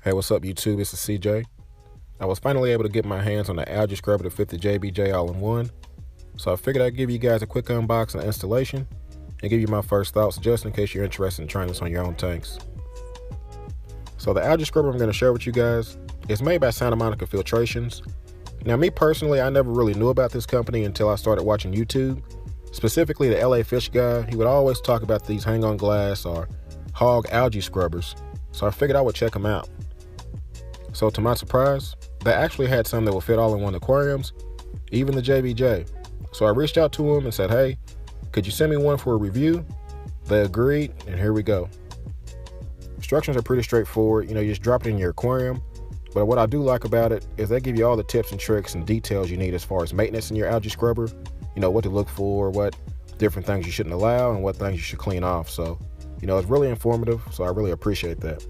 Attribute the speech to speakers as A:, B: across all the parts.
A: Hey, what's up YouTube? This is CJ. I was finally able to get my hands on the algae scrubber to fit the JBJ all-in-one, so I figured I'd give you guys a quick unboxing and installation and give you my first thoughts just in case you're interested in trying this on your own tanks. So the algae scrubber I'm going to share with you guys is made by Santa Monica Filtrations. Now me personally, I never really knew about this company until I started watching YouTube. Specifically the LA Fish guy, he would always talk about these hang-on glass or hog algae scrubbers, so I figured I would check them out. So to my surprise, they actually had some that would fit all-in-one aquariums, even the JBJ. So I reached out to them and said, hey, could you send me one for a review? They agreed, and here we go. Instructions are pretty straightforward. You just drop it in your aquarium. But what I do like about it is they give you all the tips and tricks and details you need as far as maintenance in your algae scrubber. What to look for, what different things you shouldn't allow, and what things you should clean off. So, it's really informative, so I really appreciate that.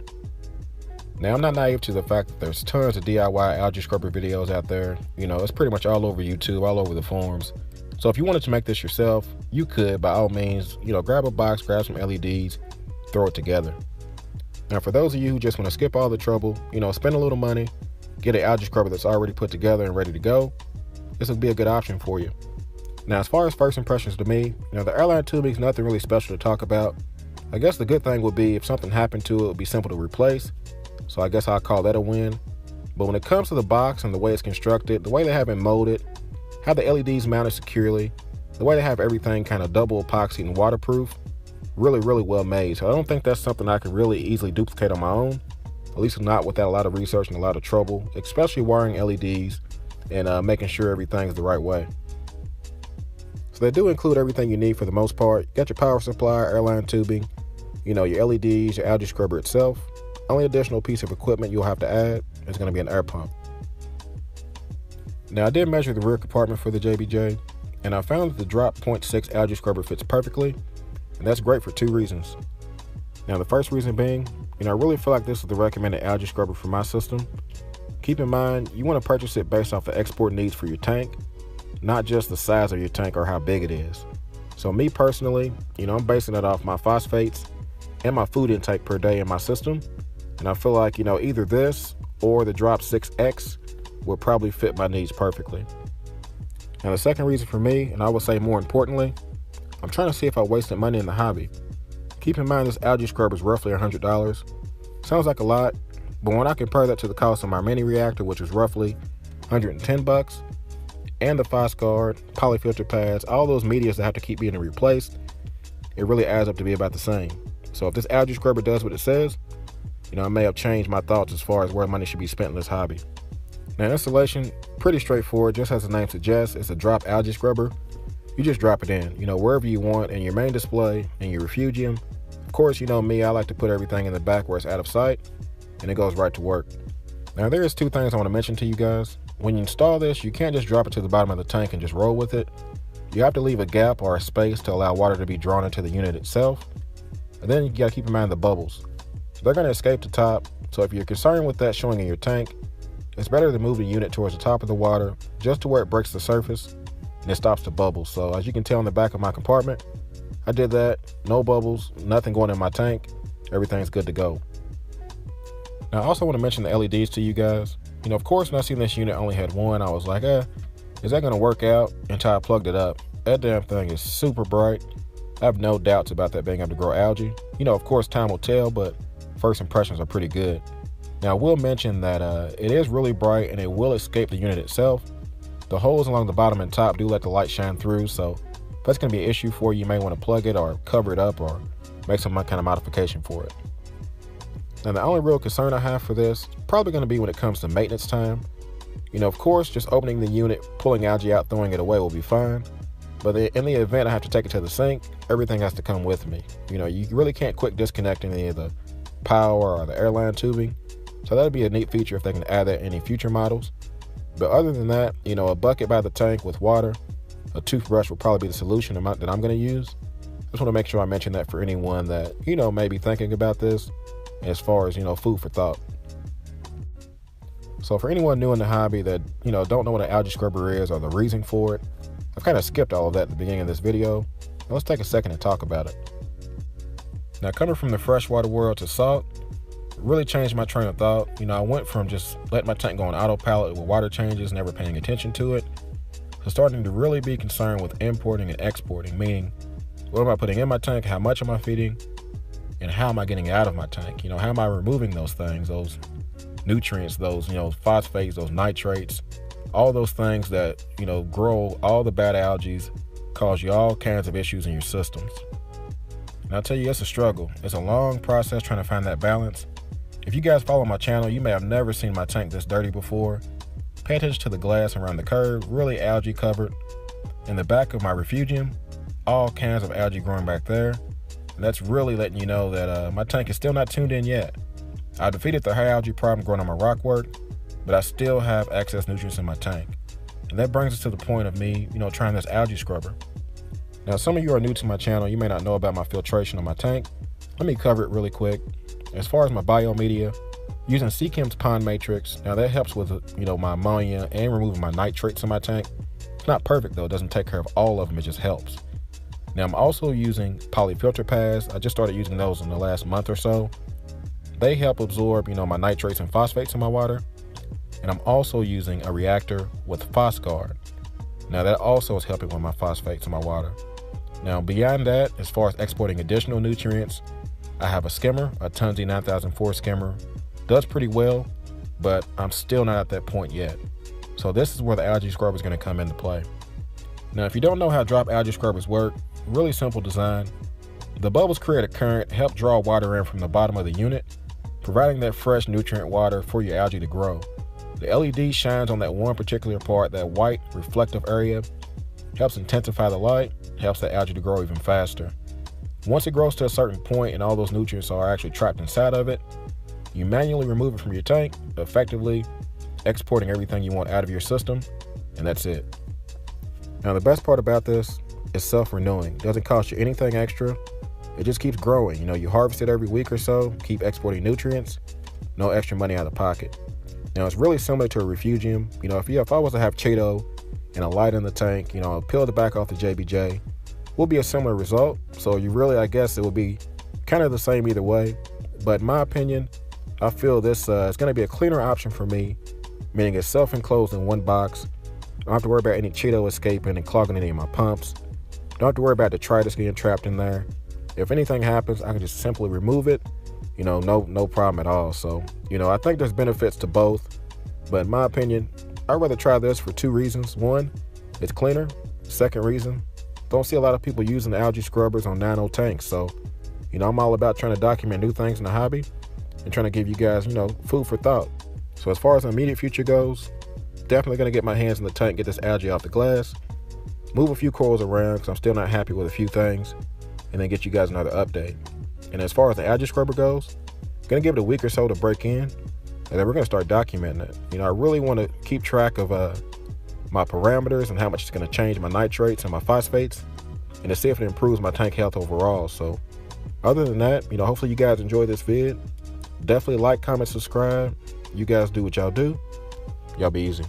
A: Now, I'm not naive to the fact that there's tons of DIY algae scrubber videos out there. It's pretty much all over YouTube, all over the forums. So if you wanted to make this yourself, you could, by all means, grab a box, grab some LEDs, throw it together. Now, for those of you who just want to skip all the trouble, spend a little money, get an algae scrubber that's already put together and ready to go, this would be a good option for you. Now, as far as first impressions to me, the airline tubing is nothing really special to talk about. I guess the good thing would be if something happened to it, it would be simple to replace. So I guess I'll call that a win. But when it comes to the box and the way it's constructed, the way they have it molded, how the LEDs mounted securely, the way they have everything kind of double epoxy and waterproof, really, really well made. So I don't think that's something I can really easily duplicate on my own, at least not without a lot of research and a lot of trouble, especially wiring LEDs and making sure everything's the right way. So they do include everything you need for the most part. You got your power supply, airline tubing, your LEDs, your algae scrubber itself. Only additional piece of equipment you'll have to add is going to be an air pump. Now I did measure the rear compartment for the JBJ, and I found that the DROP.6 algae scrubber fits perfectly, and that's great for two reasons. Now the first reason being, I really feel like this is the recommended algae scrubber for my system. Keep in mind, you want to purchase it based off the export needs for your tank, not just the size of your tank or how big it is. So me personally, I'm basing it off my phosphates and my food intake per day in my system. And I feel like, either this or the DROP.6 would probably fit my needs perfectly. Now, the second reason for me, and I would say more importantly, I'm trying to see if I wasted money in the hobby. Keep in mind this algae scrubber is roughly $100. Sounds like a lot, but when I compare that to the cost of my mini reactor, which was roughly $110, and the Phosguard, polyfilter pads, all those medias that have to keep being replaced, it really adds up to be about the same. So if this algae scrubber does what it says, I may have changed my thoughts as far as where money should be spent in this hobby. Now, installation, pretty straightforward, just as the name suggests. It's a drop algae scrubber. You just drop it in, wherever you want, in your main display, in your refugium. Of course, me, I like to put everything in the back where it's out of sight, and it goes right to work. Now, there is two things I want to mention to you guys. When you install this, you can't just drop it to the bottom of the tank and just roll with it. You have to leave a gap or a space to allow water to be drawn into the unit itself. And then you got to keep in mind the bubbles. They're going to escape the top, so if you're concerned with that showing in your tank, it's better to move the unit towards the top of the water just to where it breaks the surface and it stops the bubbles. So as you can tell in the back of my compartment, I did that, no bubbles, nothing going in my tank, everything's good to go. Now I also want to mention the LEDs to you guys. Of course when I seen this unit only had one, I was like, is that going to work out until I plugged it up? That damn thing is super bright. I have no doubts about that being able to grow algae. Of course time will tell, but first impressions are pretty good. Now I will mention that it is really bright and it will escape the unit itself. The holes along the bottom and top do let the light shine through, so if that's going to be an issue for you, you may want to plug it or cover it up or make some kind of modification for it. Now the only real concern I have for this is probably going to be when it comes to maintenance time. Of course, just opening the unit, pulling algae out, throwing it away will be fine. But in the event I have to take it to the sink, everything has to come with me. You really can't quick disconnect any of the power or the airline tubing. So that'd be a neat feature if they can add that in any future models. But other than that, a bucket by the tank with water, a toothbrush will probably be the solution that I'm going to use. I just want to make sure I mention that for anyone that, may be thinking about this as far as, food for thought. So for anyone new in the hobby that, don't know what an algae scrubber is or the reason for it, I've kind of skipped all of that at the beginning of this video. Let's take a second to talk about it. Now, coming from the freshwater world to salt, really changed my train of thought. I went from just letting my tank go on autopilot with water changes, never paying attention to it, to starting to really be concerned with importing and exporting, meaning what am I putting in my tank, how much am I feeding, and how am I getting it out of my tank? How am I removing those things, those nutrients, those, phosphates, those nitrates, all those things that, grow all the bad algae, cause you all kinds of issues in your systems. And I'll tell you, it's a struggle. It's a long process trying to find that balance. If you guys follow my channel, you may have never seen my tank this dirty before. Pay attention to the glass around the curve, really algae covered. In the back of my refugium, all kinds of algae growing back there. And that's really letting you know that my tank is still not tuned in yet. I defeated the high algae problem growing on my rockwork, but I still have excess nutrients in my tank. And that brings us to the point of me, trying this algae scrubber. Now, some of you are new to my channel. You may not know about my filtration on my tank. Let me cover it really quick. As far as my biomedia, using CChem's pond matrix, now that helps with, my ammonia and removing my nitrates in my tank. It's not perfect though, it doesn't take care of all of them, it just helps. Now I'm also using polyfilter pads. I just started using those in the last month or so. They help absorb, my nitrates and phosphates in my water. And I'm also using a reactor with PhosGuard. Now that also is helping with my phosphates in my water. Now beyond that, as far as exporting additional nutrients, I have a skimmer, a Tunzi 9004 skimmer. Does pretty well, but I'm still not at that point yet. So this is where the algae scrubber is going to come into play. Now, if you don't know how drop algae scrubbers work, really simple design. The bubbles create a current, help draw water in from the bottom of the unit, providing that fresh nutrient water for your algae to grow. The LED shines on that one particular part, that white reflective area, helps intensify the light, helps the algae to grow even faster. Once it grows to a certain point and all those nutrients are actually trapped inside of it, you manually remove it from your tank, effectively exporting everything you want out of your system, and that's it. Now the best part about this is self-renewing. It doesn't cost you anything extra. It just keeps growing. You harvest it every week or so, keep exporting nutrients, no extra money out of pocket. Now it's really similar to a refugium. If I was to have Cheeto and a light in the tank, peel the back off the JBJ, will be a similar result. So I guess it will be kind of the same either way. But in my opinion, I feel this is going to be a cleaner option for me, meaning it's self-enclosed in one box. Don't have to worry about any Cheeto escaping and clogging any of my pumps. Don't have to worry about detritus getting trapped in there. If anything happens, I can just simply remove it. No problem at all. So, I think there's benefits to both. But in my opinion, I'd rather try this for two reasons. One, it's cleaner. Second reason, don't see a lot of people using the algae scrubbers on nano tanks. So, I'm all about trying to document new things in the hobby and trying to give you guys, food for thought. So as far as the immediate future goes, definitely going to get my hands in the tank, get this algae off the glass, move a few corals around because I'm still not happy with a few things, and then get you guys another update. And as far as the algae scrubber goes, going to give it a week or so to break in, and then we're going to start documenting it. I really want to keep track of my parameters and how much it's going to change my nitrates and my phosphates, and to see if it improves my tank health overall. So other than that, hopefully you guys enjoy this vid. Definitely like, comment, subscribe. You guys do what y'all do. Y'all be easy.